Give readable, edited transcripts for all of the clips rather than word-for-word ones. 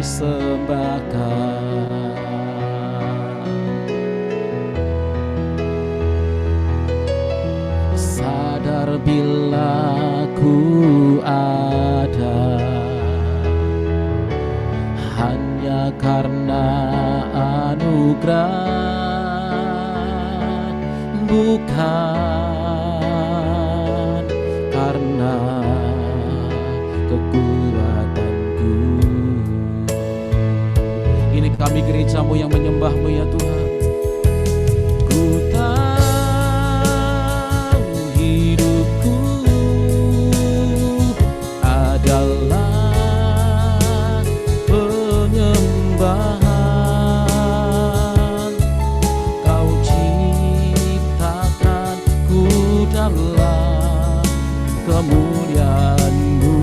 persembahkan. Sadar bila ku ada hanya karena anugerah, bukan karena kekuatanku. Ini kami gerejamu yang menyembahmu ya Tuhan. Ku tahu hidupku adalah penyembahan. Kau ciptakan ku dalam kemuliaan-Mu.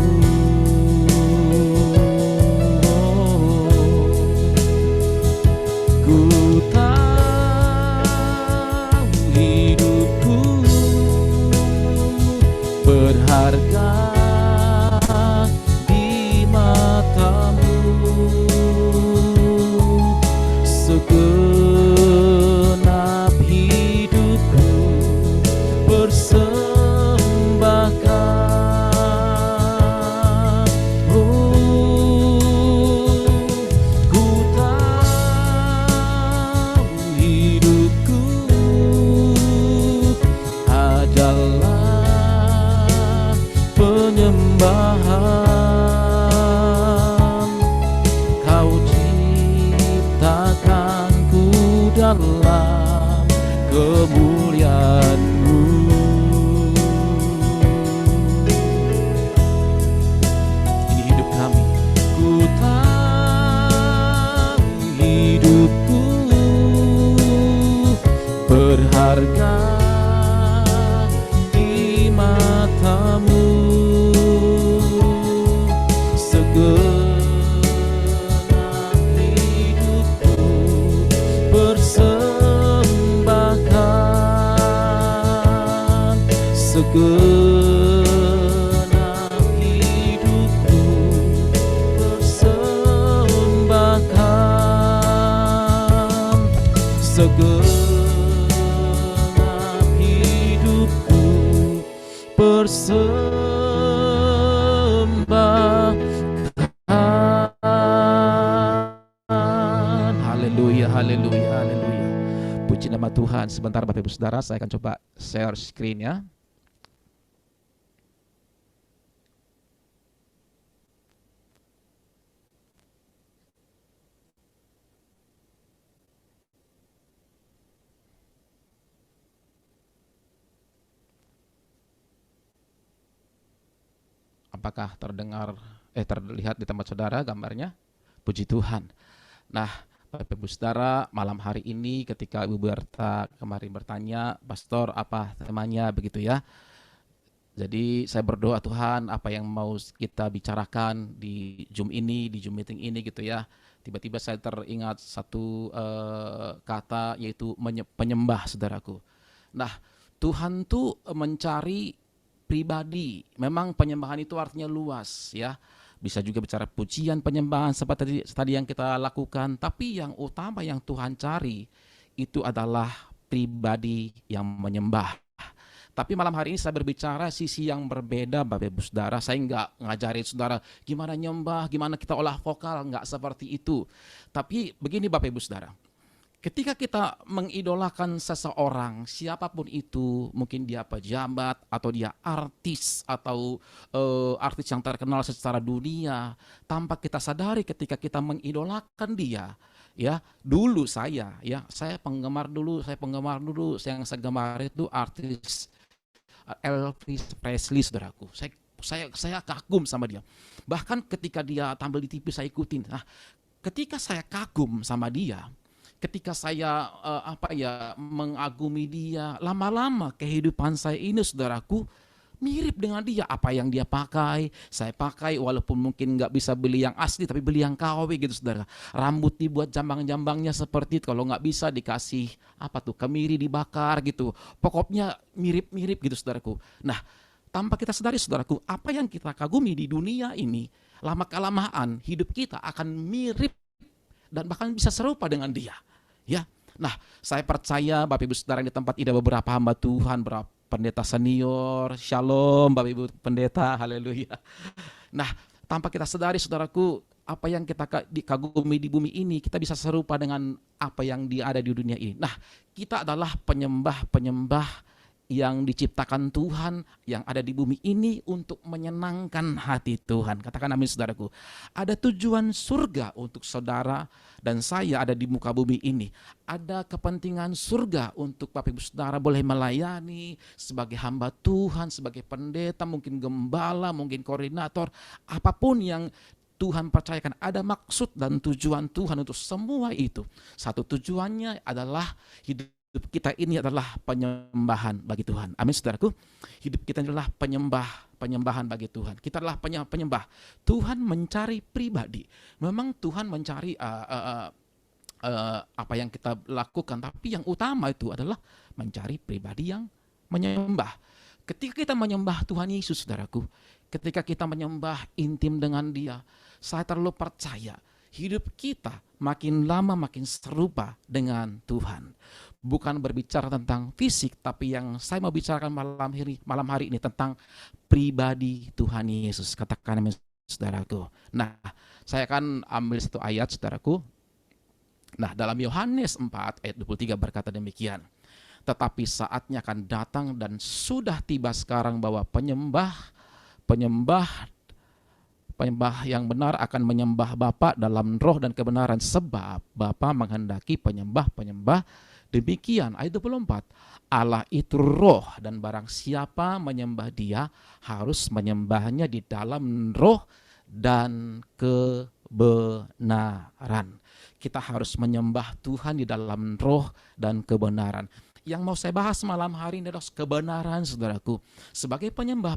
Ku tahu hidupku berharga di mata-Mu. Segenap hidupku persembahkan. Ku tahu hidupku adalah penyembahan. Kau ciptakan ku dalam kemuliaan-Mu. Ini hidup kami. Ku tahu hidupku berharga di mata-Mu. Segenap hidupku persembahkan. Segenap hidupku persembahkan. Segenap hidupku persembahkan. Haleluya, haleluya, haleluya. Puji nama Tuhan. Sebentar Bapak Ibu Saudara, saya akan coba share screen-nya. Apakah terlihat di tempat saudara gambarnya? Puji Tuhan. Nah, Bapak Ibu Saudara, malam hari ini ketika Ibu Berta kemarin bertanya, Pastor apa temanya begitu ya. Jadi saya berdoa Tuhan apa yang mau kita bicarakan di Zoom ini, di Zoom meeting ini gitu ya. Tiba-tiba saya teringat satu kata yaitu penyembah saudaraku. Nah, Tuhan tuh mencari pribadi. Memang penyembahan itu artinya luas ya. Bisa juga bicara pujian, penyembahan seperti tadi yang kita lakukan. Tapi yang utama yang Tuhan cari itu adalah pribadi yang menyembah. Tapi malam hari ini saya berbicara sisi yang berbeda Bapak Ibu Saudara. Saya nggak ngajarin saudara gimana nyembah, gimana kita olah vokal, nggak seperti itu. Tapi begini Bapak Ibu Saudara. Ketika kita mengidolakan seseorang, siapapun itu, mungkin dia pejabat atau dia artis atau artis yang terkenal secara dunia, tanpa kita sadari ketika kita mengidolakan dia, ya dulu saya penggemar dulu, yang saya gemar itu artis Elvis Presley, saudaraku. Saya kagum sama dia. Bahkan ketika dia tampil di TV saya ikutin. Nah, ketika saya kagum sama dia, ketika saya mengagumi dia, lama-lama kehidupan saya ini saudaraku mirip dengan dia. Apa yang dia pakai, saya pakai, walaupun mungkin nggak bisa beli yang asli, tapi beli yang KW gitu saudara. Rambut dibuat jambang-jambangnya seperti itu, kalau nggak bisa dikasih kemiri dibakar gitu. Pokoknya mirip-mirip gitu saudaraku. Nah, tanpa kita sadari saudaraku, apa yang kita kagumi di dunia ini, lama-kelamaan hidup kita akan mirip dan bahkan bisa serupa dengan dia. Ya. Nah, saya percaya Bapak Ibu Saudara di tempat ini ada beberapa hamba Tuhan, beberapa pendeta senior, shalom Bapak Ibu pendeta, haleluya. Nah, tanpa kita sadari saudaraku, apa yang kita dikagumi di bumi ini, kita bisa serupa dengan apa yang ada di dunia ini. Nah, kita adalah penyembah-penyembah yang diciptakan Tuhan, yang ada di bumi ini untuk menyenangkan hati Tuhan. Katakan amin saudaraku. Ada tujuan surga untuk saudara dan saya ada di muka bumi ini. Ada kepentingan surga untuk Bapak Ibu Saudara boleh melayani sebagai hamba Tuhan, sebagai pendeta, mungkin gembala, mungkin koordinator, apapun yang Tuhan percayakan. Ada maksud dan tujuan Tuhan untuk semua itu. Satu tujuannya adalah hidup kita ini adalah penyembahan bagi Tuhan. Amin saudaraku. Hidup kita adalah penyembahan bagi Tuhan. Kita adalah penyembah. Tuhan mencari pribadi. Memang Tuhan mencari apa yang kita lakukan, tapi yang utama itu adalah mencari pribadi yang menyembah. Ketika kita menyembah Tuhan Yesus, saudaraku, ketika kita menyembah intim dengan Dia, saya terlalu percaya hidup kita makin lama makin serupa dengan Tuhan. Bukan berbicara tentang fisik, tapi yang saya mau bicarakan malam hari ini tentang pribadi Tuhan Yesus. Katakan amin saudaraku. Nah, saya akan ambil satu ayat saudaraku. Nah, dalam Yohanes 4 ayat 23 berkata demikian. Tetapi saatnya akan datang dan sudah tiba sekarang bahwa penyembah yang benar akan menyembah Bapa dalam roh dan kebenaran, sebab Bapa menghendaki penyembah demikian. Ayat 24, Allah itu roh dan barang siapa menyembah Dia harus menyembahnya di dalam roh dan kebenaran. Kita harus menyembah Tuhan di dalam roh dan kebenaran. Yang mau saya bahas malam hari ini adalah kebenaran saudaraku. Sebagai penyembah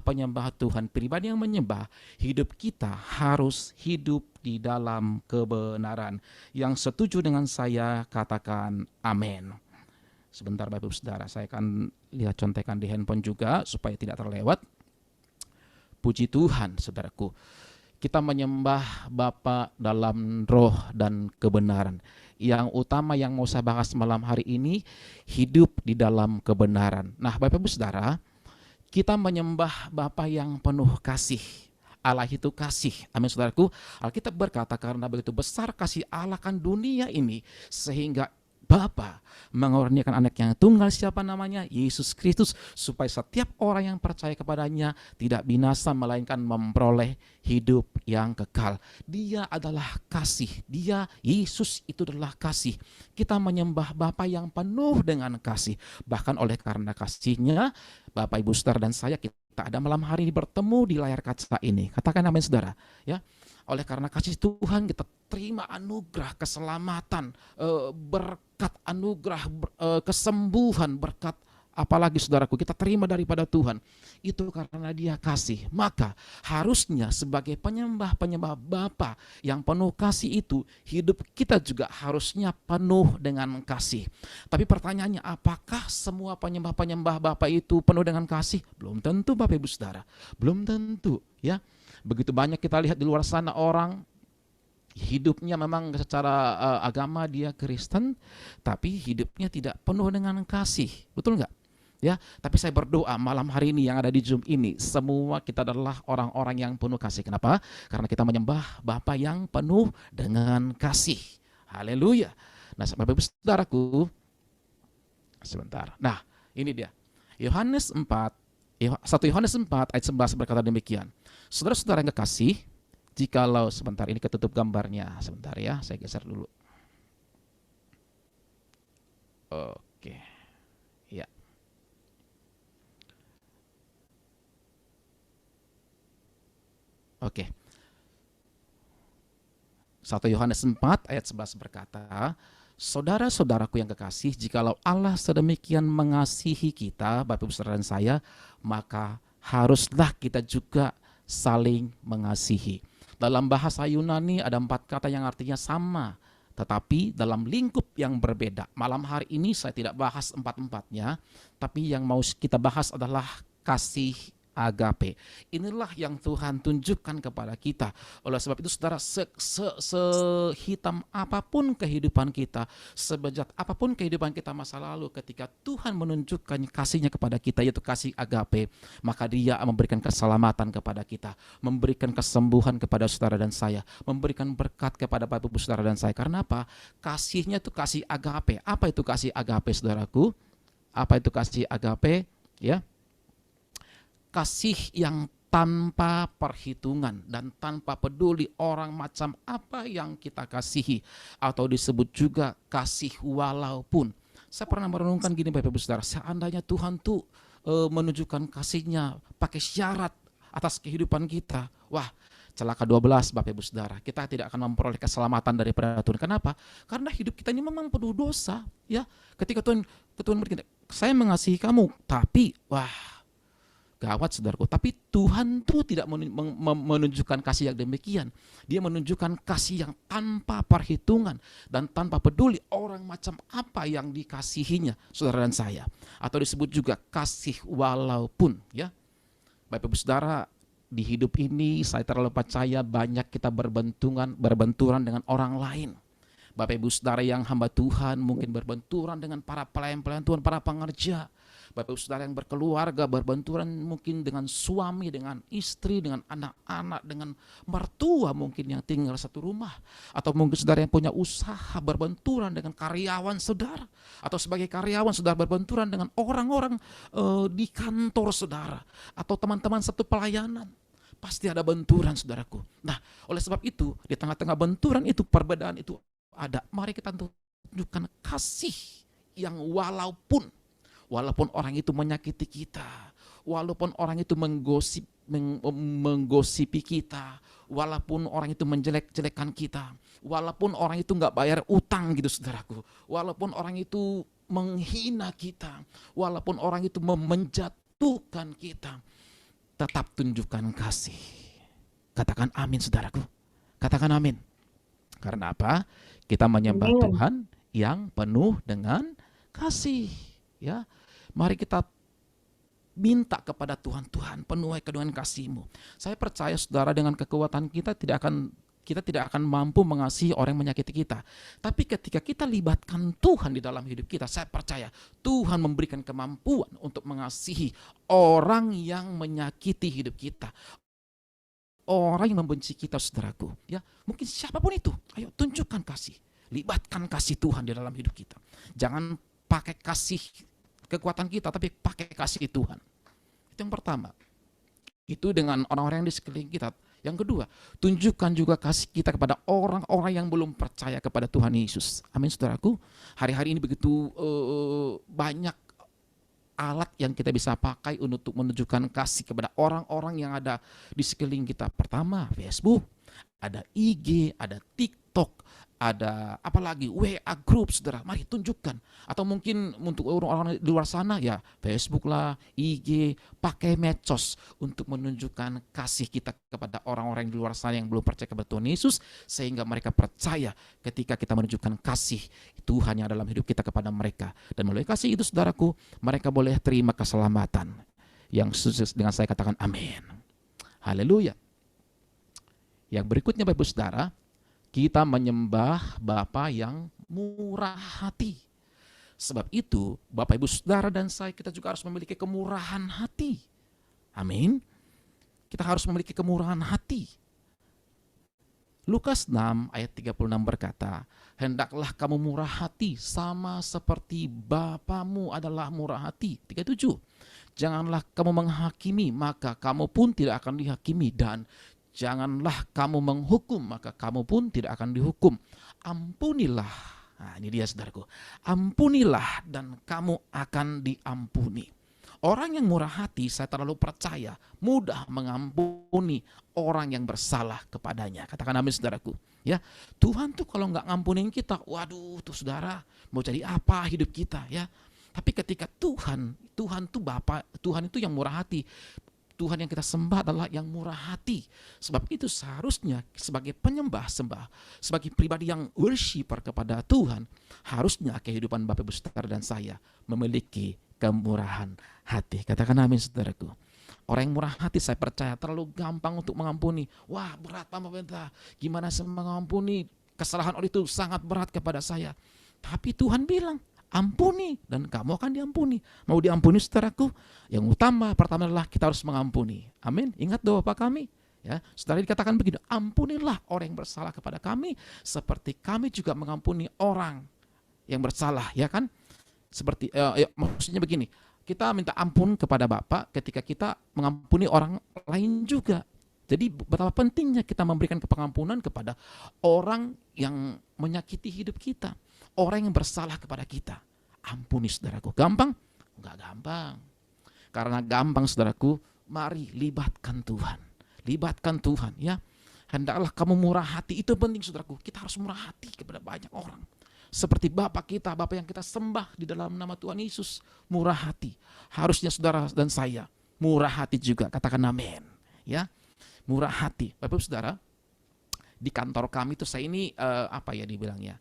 Tuhan, pribadi yang menyembah, hidup kita harus hidup di dalam kebenaran. Yang setuju dengan saya katakan amin. Sebentar Bapak Ibu Saudara, saya akan lihat contekan di handphone juga supaya tidak terlewat. Puji Tuhan saudaraku. Kita menyembah Bapa dalam roh dan kebenaran. Yang utama yang mau saya bahas malam hari ini, hidup di dalam kebenaran. Nah Bapak Ibu Saudara, kita menyembah Bapa yang penuh kasih. Allah itu kasih. Amin saudaraku. Alkitab berkata karena begitu besar kasih Allah kan dunia ini, sehingga Bapa mengorbankan anak yang tunggal, siapa namanya? Yesus Kristus, supaya setiap orang yang percaya kepadanya tidak binasa melainkan memperoleh hidup yang kekal. Dia adalah kasih. Dia, Yesus itu adalah kasih. Kita menyembah Bapa yang penuh dengan kasih. Bahkan oleh karena kasihnya, Bapak Ibu Saudara dan saya, kita ada malam hari ini bertemu di layar kaca ini. Katakan amin saudara. Ya. Oleh karena kasih Tuhan kita terima anugerah keselamatan, berkat anugerah, kesembuhan, berkat apalagi saudaraku kita terima daripada Tuhan. Itu karena Dia kasih. Maka harusnya sebagai penyembah Bapa yang penuh kasih itu, hidup kita juga harusnya penuh dengan kasih. Tapi pertanyaannya, apakah semua penyembah Bapa itu penuh dengan kasih? Belum tentu Bapak Ibu Saudara. Belum tentu, ya. Begitu banyak kita lihat di luar sana orang hidupnya memang secara agama dia Kristen, tapi hidupnya tidak penuh dengan kasih. Betul nggak? Ya, tapi saya berdoa malam hari ini yang ada di Zoom ini, semua kita adalah orang-orang yang penuh kasih. Kenapa? Karena kita menyembah Bapa yang penuh dengan kasih. Haleluya. Nah, Bapak Ibu Saudaraku, sebentar. Nah, ini dia. Yohanes 4, 1 Yohanes 4 ayat 11 berkata demikian. Saudara-saudara yang kekasih, jikalau sebentar ini ketutup gambarnya, sebentar ya, saya geser dulu. Oke, ya. Oke. 1 Yohanes 4 ayat 11 berkata, saudara-saudaraku yang kekasih, jikalau Allah sedemikian mengasihi kita, Bapak Ibu Saudara dan saya, maka haruslah kita juga saling mengasihi. Dalam bahasa Yunani ada 4 kata yang artinya sama, tetapi dalam lingkup yang berbeda. Malam hari ini saya tidak bahas 4-4-nya, tapi yang mau kita bahas adalah kasih agape. Inilah yang Tuhan tunjukkan kepada kita. Oleh sebab itu saudara, sehitam apapun kehidupan kita, sebejat apapun kehidupan kita masa lalu, ketika Tuhan menunjukkan kasih-Nya kepada kita, yaitu kasih agape, maka Dia memberikan keselamatan kepada kita, memberikan kesembuhan kepada saudara dan saya, memberikan berkat kepada Bapak Ibu saudara dan saya. Karena apa? Kasih-Nya itu kasih agape. Apa itu kasih agape, saudaraku? Apa itu kasih agape? Ya, kasih yang tanpa perhitungan dan tanpa peduli orang macam apa yang kita kasihi, atau disebut juga kasih walaupun. Saya pernah merenungkan gini Bapak Ibu Saudara, seandainya Tuhan tuh menunjukkan kasih-Nya pakai syarat atas kehidupan kita, wah, celaka 12 Bapak Ibu Saudara, kita tidak akan memperoleh keselamatan daripada Tuhan. Kenapa? Karena hidup kita ini memang penuh dosa, ya. Ketika Tuhan berkata, saya mengasihi kamu, tapi wah, gawat saudaraku. Tapi Tuhan tuh tidak menunjukkan kasih yang demikian. Dia menunjukkan kasih yang tanpa perhitungan dan tanpa peduli orang macam apa yang dikasihinya, saudara dan saya. Atau disebut juga kasih walaupun, ya. Bapak Ibu Saudara, di hidup ini saya terlalu percaya banyak kita berbenturan dengan orang lain. Bapak Ibu Saudara yang hamba Tuhan mungkin berbenturan dengan para pelayan-pelayan Tuhan, para pengerja. Bapak Ibu Saudara yang berkeluarga berbenturan mungkin dengan suami, dengan istri, dengan anak-anak, dengan mertua mungkin yang tinggal satu rumah. Atau mungkin saudara yang punya usaha berbenturan dengan karyawan saudara. Atau sebagai karyawan saudara berbenturan dengan orang-orang di kantor saudara. Atau teman-teman satu pelayanan. Pasti ada benturan saudaraku. Nah, oleh sebab itu di tengah-tengah benturan itu, perbedaan itu ada. Mari kita tunjukkan kasih yang walaupun orang itu menyakiti kita, walaupun orang itu menggosipi kita, walaupun orang itu menjelek-jelekan kita, walaupun orang itu nggak bayar utang gitu saudaraku, walaupun orang itu menghina kita, walaupun orang itu menjatuhkan kita, tetap tunjukkan kasih. Katakan amin saudaraku, katakan amin. Karena apa? Kita menyembah Tuhan yang penuh dengan kasih, ya. Mari kita minta kepada Tuhan, Tuhan penuhi dengan kasih-Mu. Saya percaya saudara, dengan kekuatan kita tidak akan mampu mengasihi orang yang menyakiti kita. Tapi ketika kita libatkan Tuhan di dalam hidup kita, saya percaya Tuhan memberikan kemampuan untuk mengasihi orang yang menyakiti hidup kita, orang yang membenci kita saudaraku, ya. Mungkin siapapun itu, ayo tunjukkan kasih, libatkan kasih Tuhan di dalam hidup kita. Jangan pakai kasih kekuatan kita, tapi pakai kasih Tuhan. Itu yang pertama. Itu dengan orang-orang yang di sekeliling kita. Yang kedua, tunjukkan juga kasih kita kepada orang-orang yang belum percaya kepada Tuhan Yesus. Amin saudaraku. Hari-hari ini begitu banyak alat yang kita bisa pakai untuk menunjukkan kasih kepada orang-orang yang ada di sekeliling kita. Pertama, Facebook, ada IG, ada TikTok, ada apalagi WA group saudara. Mari tunjukkan. Atau mungkin untuk orang-orang di luar sana, ya Facebook lah, IG, pakai medsos untuk menunjukkan kasih kita kepada orang-orang di luar sana yang belum percaya kepada Tuhan Yesus, sehingga mereka percaya ketika kita menunjukkan kasih Tuhan yang dalam hidup kita kepada mereka. Dan melalui kasih itu saudaraku, mereka boleh terima keselamatan. Yang sukses dengan saya katakan amin. Haleluya. Yang berikutnya Bapak Ibu Saudara, kita menyembah Bapa yang murah hati. Sebab itu Bapak Ibu Saudara dan saya, kita juga harus memiliki kemurahan hati. Amin. Kita harus memiliki kemurahan hati. Lukas 6 ayat 36 berkata, hendaklah kamu murah hati sama seperti Bapamu adalah murah hati. 37, janganlah kamu menghakimi, maka kamu pun tidak akan dihakimi, dan janganlah kamu menghukum, maka kamu pun tidak akan dihukum. Ampunilah. Nah, ini dia saudaraku. Ampunilah dan kamu akan diampuni. Orang yang murah hati, saya terlalu percaya, mudah mengampuni orang yang bersalah kepadanya. Katakan amin saudaraku. Ya, Tuhan tuh kalau nggak ngampunin kita, waduh tuh saudara, mau jadi apa hidup kita, ya. Tapi ketika Tuhan tuh Bapa, Tuhan itu yang murah hati. Tuhan yang kita sembah adalah yang murah hati. Sebab itu seharusnya sebagai penyembah sembah, sebagai pribadi yang worshiper kepada Tuhan, harusnya kehidupan Bapak Ibu Saudara dan saya memiliki kemurahan hati. Katakan amin saudaraku. Orang yang murah hati saya percaya terlalu gampang untuk mengampuni. Wah berat Pak Pendeta, gimana saya mengampuni, kesalahan orang itu sangat berat kepada saya. Tapi Tuhan bilang, ampuni dan kamu akan diampuni. Mau diampuni saudaraku, yang utama pertama adalah kita harus mengampuni. Amin. Ingat doa Bapa kami. Ya, saudara dikatakan begini, ampunilah orang yang bersalah kepada kami seperti kami juga mengampuni orang yang bersalah, ya kan? Seperti maksudnya begini, kita minta ampun kepada Bapa ketika kita mengampuni orang lain juga. Jadi betapa pentingnya kita memberikan pengampunan kepada orang yang menyakiti hidup kita, orang yang bersalah kepada kita. Ampuni saudaraku. Gampang? Enggak gampang. Karena gampang saudaraku, mari libatkan Tuhan. Libatkan Tuhan ya. Hendaklah kamu murah hati. Itu penting saudaraku. Kita harus murah hati kepada banyak orang. Seperti Bapa kita, Bapa yang kita sembah di dalam nama Tuhan Yesus. Murah hati. Harusnya saudara dan saya murah hati juga. Katakan amin. Ya, murah hati. Bapak saudara, di kantor kami tuh saya ini apa ya dibilangnya,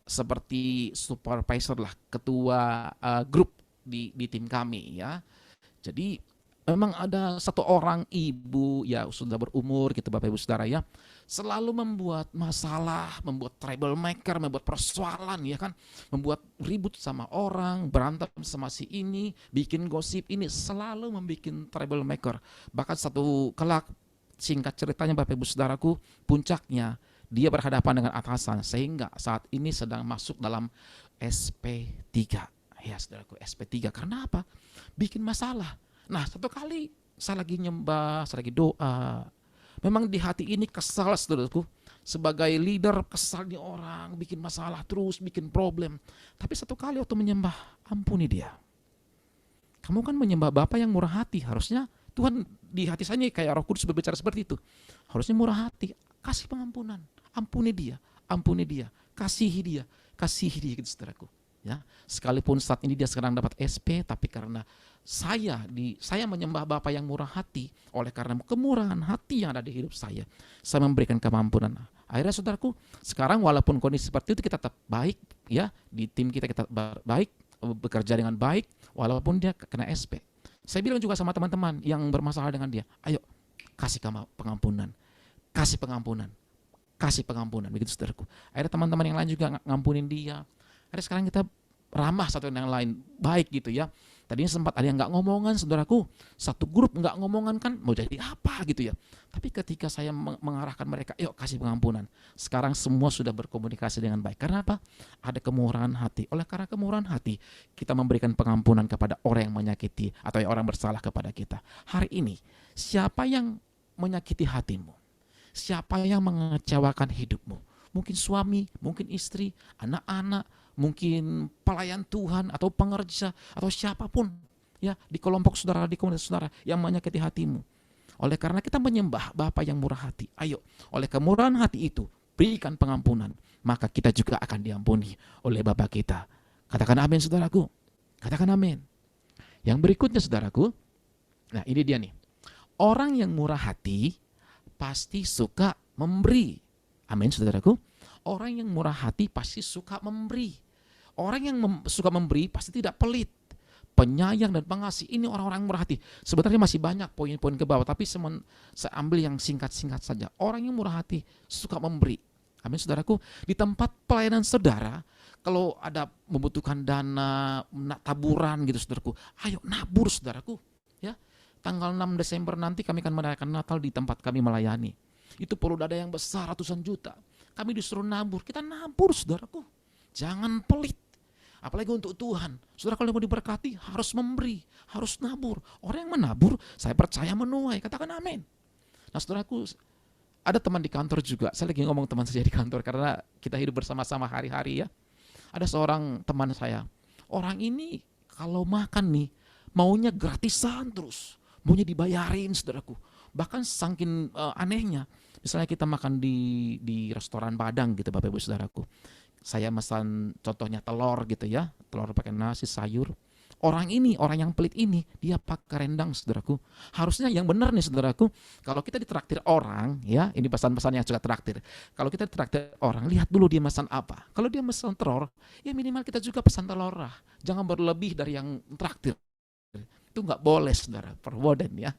seperti supervisor lah, ketua grup di tim kami ya. Jadi memang ada satu orang ibu ya sudah berumur gitu Bapak Ibu Saudara ya, selalu membuat masalah, membuat troublemaker, membuat persoalan ya kan, membuat ribut sama orang, berantem sama si ini, bikin gosip ini, selalu membuat troublemaker. Bahkan satu kelak, singkat ceritanya Bapak Ibu Saudaraku, puncaknya dia berhadapan dengan atasan sehingga saat ini sedang masuk dalam SP3. Ya saudaraku, SP3 karena apa? Bikin masalah. Nah satu kali saya lagi nyembah, saya lagi doa, memang di hati ini kesal saudaraku, sebagai leader kesal nih orang, bikin masalah terus, bikin problem. Tapi satu kali waktu menyembah, ampuni dia. Kamu kan menyembah Bapa yang murah hati, harusnya Tuhan di hati saya kayak Roh Kudus berbicara seperti itu. Harusnya murah hati, kasih pengampunan, ampuni dia, kasihi dia gitu saudaraku. Ya, sekalipun saat ini dia sekarang dapat SP, tapi karena saya menyembah Bapa yang murah hati, oleh karena kemurahan hati yang ada di hidup saya memberikan kemampuan. Akhirnya saudaraku, sekarang walaupun kondisi seperti itu kita tetap baik ya, di tim kita baik, bekerja dengan baik walaupun dia kena SP. Saya bilang juga sama teman-teman yang bermasalah dengan dia, ayo kasih pengampunan, begitu saudaraku. Akhirnya teman-teman yang lain juga ngampunin dia. Akhirnya sekarang kita ramah satu dengan yang lain, baik gitu ya. Tadinya sempat ada yang nggak ngomongan saudaraku, satu grup nggak ngomongan kan mau jadi apa gitu ya. Tapi ketika saya mengarahkan mereka, yuk kasih pengampunan, sekarang semua sudah berkomunikasi dengan baik. Karena apa? Ada kemurahan hati. Oleh karena kemurahan hati, kita memberikan pengampunan kepada orang yang menyakiti atau orang bersalah kepada kita. Hari ini, siapa yang menyakiti hatimu? Siapa yang mengecewakan hidupmu? Mungkin suami, mungkin istri, anak-anak, mungkin pelayan Tuhan atau pengerja atau siapapun ya di kelompok saudara, di komunitas saudara yang menyakiti hatimu. Oleh karena kita menyembah Bapa yang murah hati, ayo oleh kemurahan hati itu berikan pengampunan, maka kita juga akan diampuni oleh Bapa kita. Katakan amin saudaraku. Katakan amin. Yang berikutnya saudaraku, nah ini dia nih. Orang yang murah hati pasti suka memberi. Amin saudaraku. Orang yang murah hati pasti suka memberi. Orang yang suka memberi pasti tidak pelit, penyayang dan pengasih. Ini orang-orang murah hati. Sebenarnya masih banyak poin-poin ke bawah, tapi saya ambil yang singkat-singkat saja. Orang yang murah hati suka memberi. Amin saudaraku. Di tempat pelayanan saudara, kalau ada membutuhkan dana, taburan gitu saudaraku, ayo nabur saudaraku. Ya, tanggal 6 Desember nanti kami akan merayakan Natal di tempat kami melayani. Itu perlu dana yang besar, ratusan juta. Kami disuruh nabur, kita nabur saudaraku. Jangan pelit. Apalagi untuk Tuhan. Saudara kalau mau diberkati harus memberi, harus nabur. Orang yang menabur, saya percaya menuai. Katakan amin. Nah saudaraku, ada teman di kantor juga. Saya lagi ngomong teman saya di kantor karena kita hidup bersama-sama hari-hari ya. Ada seorang teman saya. Orang ini kalau makan nih, maunya gratisan terus. Maunya dibayarin saudaraku. Bahkan saking anehnya. Misalnya kita makan di restoran Padang gitu Bapak Ibu Saudaraku. Saya pesan contohnya telur gitu ya, telur pakai nasi, sayur. Orang yang pelit ini, dia pakai rendang saudaraku. Harusnya yang benar nih saudaraku, kalau kita ditraktir orang, ya ini pesan-pesan yang suka traktir. Kalau kita ditraktir orang, lihat dulu dia pesan apa. Kalau dia pesan telur, ya minimal kita juga pesan telur lah. Jangan berlebih dari yang traktir. itu nggak boleh, saudara, perwoden ya.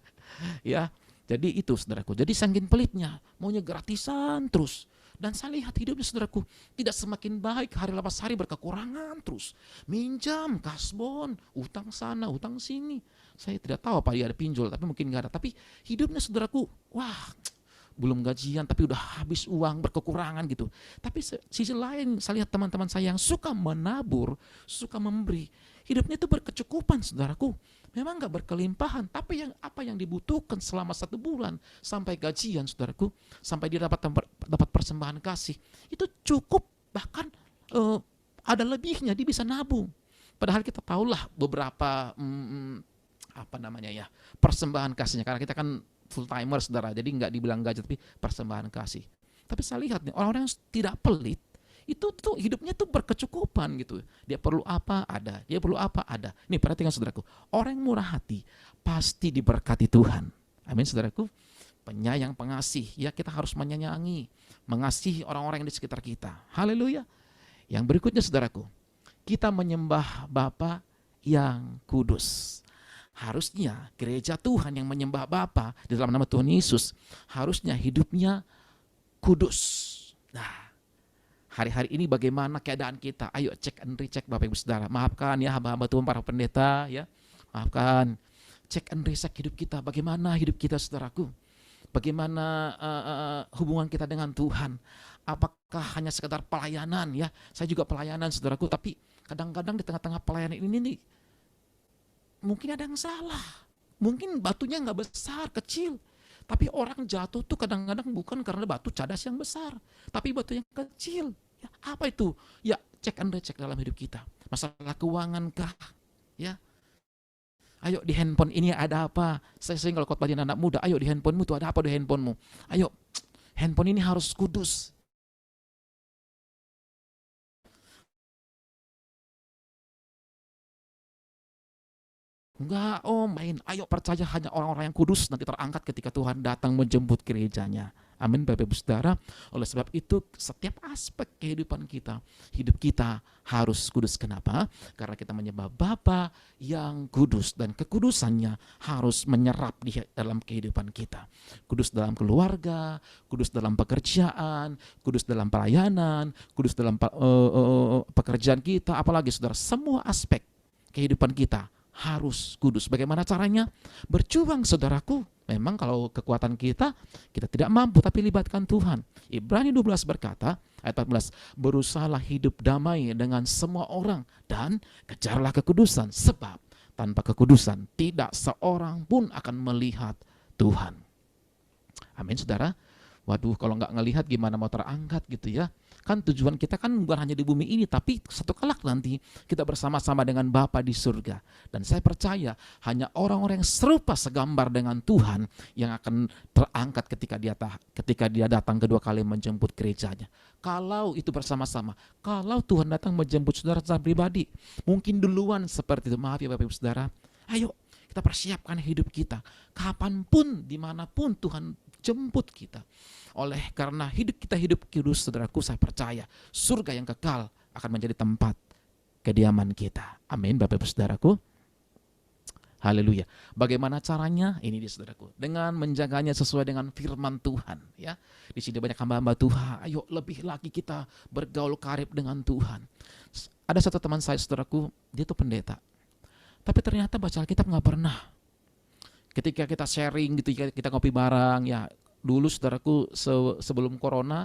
Ya, jadi itu saudaraku. Jadi saking pelitnya, maunya gratisan terus. Dan saya lihat hidupnya saudaraku tidak semakin baik, hari lepas hari berkekurangan terus. Minjam, kasbon, utang sana, utang sini. Saya tidak tahu apa dia ada pinjol, tapi mungkin nggak ada. Tapi hidupnya saudaraku, wah, belum gajian tapi udah habis uang, berkekurangan gitu. Tapi sisi lain saya lihat teman-teman saya yang suka menabur, suka memberi, hidupnya itu berkecukupan saudaraku. Memang nggak berkelimpahan, tapi apa yang dibutuhkan selama 1 bulan sampai gajian saudaraku, sampai dia dapat persembahan kasih, itu cukup, bahkan ada lebihnya, dia bisa nabung. Padahal kita tahulah beberapa apa namanya ya, persembahan kasihnya, karena kita kan full timer saudara, jadi nggak dibilang gaji tapi persembahan kasih. Tapi saya lihat nih orang-orang yang tidak pelit itu tuh hidupnya tuh berkecukupan gitu. Dia perlu apa ada, dia perlu apa ada. Nih perhatikan saudaraku, orang yang murah hati pasti diberkati Tuhan. Amin saudaraku. Penyayang, pengasih, ya kita harus menyayangi, mengasihi orang-orang yang di sekitar kita. Haleluya. Yang berikutnya saudaraku, kita menyembah Bapa yang kudus. Harusnya gereja Tuhan yang menyembah Bapa di dalam nama Tuhan Yesus harusnya hidupnya kudus. Nah, hari-hari ini bagaimana keadaan kita? Ayo cek and recheck Bapak Ibu Saudara. Maafkan ya hamba-hamba Tuhan, para pendeta ya. Maafkan. Cek and recheck hidup kita. Bagaimana hidup kita saudaraku? Bagaimana hubungan kita dengan Tuhan? Apakah hanya sekedar pelayanan ya? Saya juga pelayanan saudaraku, tapi kadang-kadang di tengah-tengah pelayanan ini nih mungkin ada yang salah, mungkin batunya nggak besar, kecil, tapi orang jatuh tuh kadang-kadang bukan karena batu cadas yang besar, tapi batu yang kecil. Ya, apa itu? Ya cek and recheck dalam hidup kita. Masalah keuangan kah? Ya, ayo di handphone ini ada apa? Saya sering kalau khotbah anak muda, ayo di handphonemu tuh ada apa di handphonemu? Ayo, handphone ini harus kudus. Enggak main. Ayo percaya hanya orang-orang yang kudus nanti terangkat ketika Tuhan datang menjemput gerejanya. Amin Bapak Ibu Saudara. Oleh sebab itu setiap aspek kehidupan kita, hidup kita harus kudus. Kenapa? Karena kita menyembah Bapa yang kudus dan kekudusannya harus menyerap di dalam kehidupan kita. Kudus dalam keluarga, kudus dalam pekerjaan, kudus dalam pelayanan, kudus dalam pekerjaan kita, apalagi Saudara, semua aspek kehidupan kita harus kudus. Bagaimana caranya? Berjuang saudaraku. Memang kalau kekuatan kita tidak mampu, tapi libatkan Tuhan. Ibrani 12 berkata, ayat 14, berusahalah hidup damai dengan semua orang dan kejarlah kekudusan, sebab tanpa kekudusan tidak seorang pun akan melihat Tuhan. Amin saudara. Waduh, kalau nggak ngelihat gimana mau terangkat gitu ya. Kan tujuan kita kan bukan hanya di bumi ini, tapi satu kelak nanti kita bersama-sama dengan Bapa di surga. Dan saya percaya hanya orang-orang yang serupa segambar dengan Tuhan yang akan terangkat ketika dia datang kedua kali menjemput gerejanya. Kalau itu bersama-sama, kalau Tuhan datang menjemput saudara secara pribadi, mungkin duluan seperti itu. Maaf ya Bapak Ibu Saudara. Ayo kita persiapkan hidup kita. Kapanpun, dimanapun Tuhan jemput kita. Oleh karena kita hidup kudus, saudaraku, saya percaya surga yang kekal akan menjadi tempat kediaman kita. Amin Bapak Ibu Saudaraku. Haleluya. Bagaimana caranya? Ini dia saudaraku. Dengan menjaganya sesuai dengan firman Tuhan. Ya, di sini banyak hamba-hamba Tuhan. Ayo lebih lagi kita bergaul karib dengan Tuhan. Ada satu teman saya saudaraku, dia tuh pendeta. Tapi ternyata baca Alkitab nggak pernah. Ketika kita sharing gitu, kita ngopi bareng ya. Dulu saudaraku sebelum corona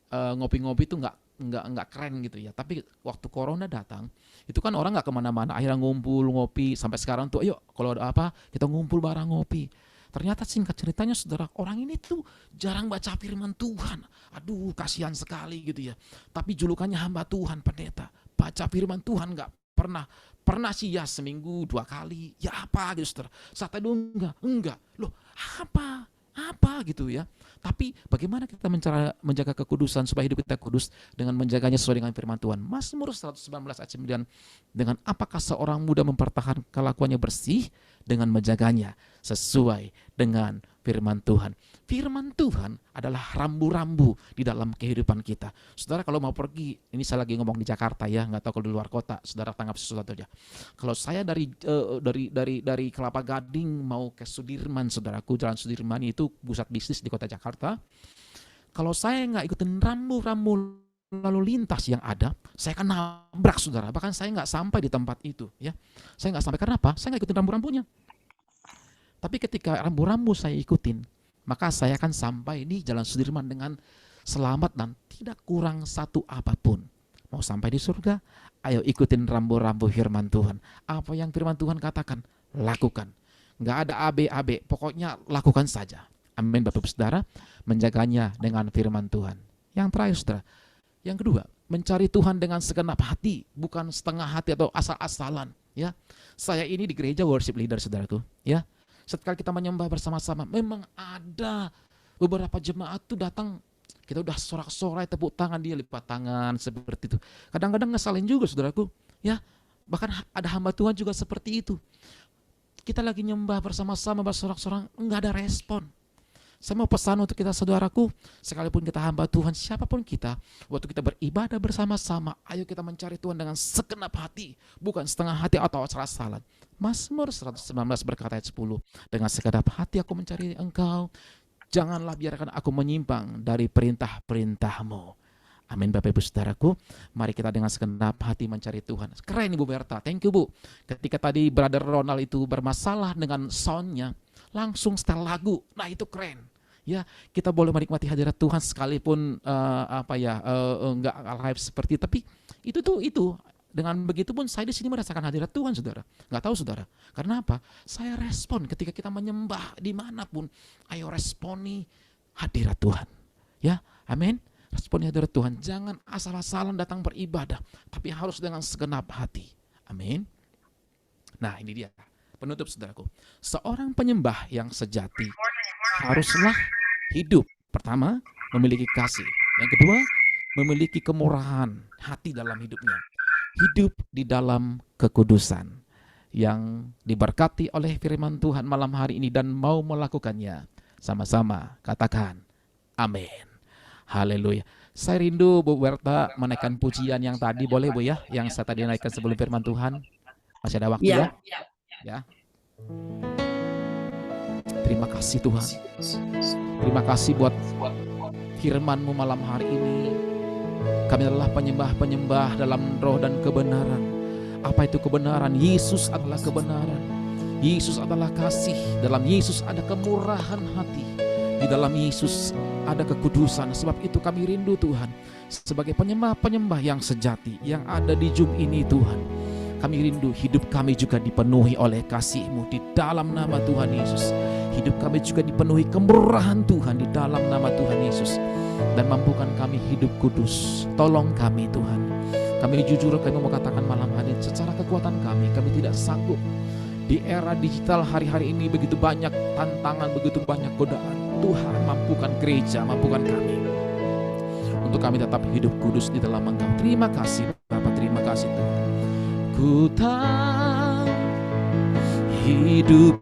ngopi-ngopi itu nggak keren gitu ya. Tapi waktu corona datang, itu kan orang nggak kemana-mana. Akhirnya ngumpul ngopi sampai sekarang tuh. Ayo kalau ada apa kita ngumpul bareng ngopi. Ternyata singkat ceritanya saudara, orang ini tuh jarang baca firman Tuhan. Aduh kasihan sekali gitu ya. Tapi julukannya hamba Tuhan, pendeta. Baca firman Tuhan nggak pernah. Pernah sih ya seminggu 2 kali. Ya apa gitu saudara. Saat itu enggak. Loh apa gitu ya. Tapi bagaimana kita menjaga kekudusan supaya hidup kita kudus dengan menjaganya sesuai dengan firman Tuhan? Mazmur 119 ayat 9, dengan apakah seorang muda mempertahankan kelakuannya bersih dengan menjaganya sesuai dengan firman Tuhan. Firman Tuhan adalah rambu-rambu di dalam kehidupan kita. Saudara kalau mau pergi, ini saya lagi ngomong di Jakarta ya, nggak tahu kalau di luar kota, saudara tanggap sesuatu aja. Kalau saya dari Kelapa Gading mau ke Sudirman, saudaraku, Jalan Sudirman itu pusat bisnis di kota Jakarta. Kalau saya nggak ikutin rambu-rambu lalu lintas yang ada, saya akan nabrak, saudara. Bahkan saya nggak sampai di tempat itu, ya. Saya nggak sampai karena apa? Saya nggak ikutin rambu-rambunya. Tapi ketika rambu-rambu saya ikutin, maka saya akan sampai di Jalan Sudirman dengan selamat dan tidak kurang satu apapun. Mau sampai di surga, ayo ikutin rambu-rambu firman Tuhan. Apa yang firman Tuhan katakan, lakukan. Nggak ada AB-AB, pokoknya lakukan saja. Amin, Bapak Saudara, menjaganya dengan firman Tuhan. Yang terakhir, saudara, yang kedua, mencari Tuhan dengan segenap hati, bukan setengah hati atau asal-asalan. Ya, saya ini di gereja worship leader, saudaraku. Ya, setelah kita menyembah bersama-sama, memang ada beberapa jemaat tuh datang, kita udah sorak-sorai, tepuk tangan, dia lipat tangan seperti itu. Kadang-kadang ngesalin juga, saudaraku. Ya, bahkan ada hamba Tuhan juga seperti itu. Kita lagi nyembah bersama-sama, bersorak-sorak, enggak ada respon. Saya mau pesan untuk kita, saudaraku, sekalipun kita hamba Tuhan, siapapun kita, waktu kita beribadah bersama-sama, ayo kita mencari Tuhan dengan segenap hati, bukan setengah hati atau asal-asalan. Mazmur 119 berkata ayat 10, dengan segenap hati aku mencari Engkau, janganlah biarkan aku menyimpang dari perintah-perintah-Mu. Amin, Bapak Ibu Saudaraku. Mari kita dengan segenap hati mencari Tuhan. Keren Ibu Berta, thank you Bu. Ketika tadi Brother Ronald itu bermasalah dengan soundnya, langsung setel lagu, nah itu keren. Ya, kita boleh menikmati hadirat Tuhan sekalipun enggak live seperti, tapi itu dengan begitu pun saya di sini merasakan hadirat Tuhan, saudara. Nggak tahu saudara, karena apa? Saya respon ketika kita menyembah dimanapun. Ayo responi hadirat Tuhan. Ya, amin. Responi hadirat Tuhan. Jangan asal-asalan datang beribadah, tapi harus dengan segenap hati. Amin. Nah, ini dia penutup, saudaraku. Seorang penyembah yang sejati haruslah hidup, pertama, memiliki kasih. Yang kedua, memiliki kemurahan hati dalam hidupnya. Hidup di dalam kekudusan yang diberkati oleh firman Tuhan malam hari ini dan mau melakukannya. Sama-sama katakan amin. Haleluya. Saya rindu Bu Berta menaikkan pujian yang tadi, boleh Bu ya? Yang saya tadi naikkan sebelum firman Tuhan. Masih ada waktu ya? Ya. Terima kasih Tuhan. Terima kasih buat firman-Mu malam hari ini. Kami adalah penyembah-penyembah dalam roh dan kebenaran. Apa itu kebenaran? Yesus adalah kebenaran. Yesus adalah kasih. Dalam Yesus ada kemurahan hati. Di dalam Yesus ada kekudusan. Sebab itu kami rindu Tuhan, sebagai penyembah-penyembah yang sejati yang ada di Zoom ini Tuhan. Kami rindu hidup kami juga dipenuhi oleh kasih-Mu di dalam nama Tuhan Yesus. Hidup kami juga dipenuhi kemurahan Tuhan di dalam nama Tuhan Yesus. Dan mampukan kami hidup kudus. Tolong kami Tuhan. Kami jujur, kami mau katakan malam hari, secara kekuatan kami tidak sanggup. Di era digital hari-hari ini begitu banyak tantangan, begitu banyak godaan. Tuhan mampukan gereja, mampukan kami untuk kami tetap hidup kudus di dalam Engkau. Terima kasih Bapa, terima kasih Tuhan. Ku tahu hidup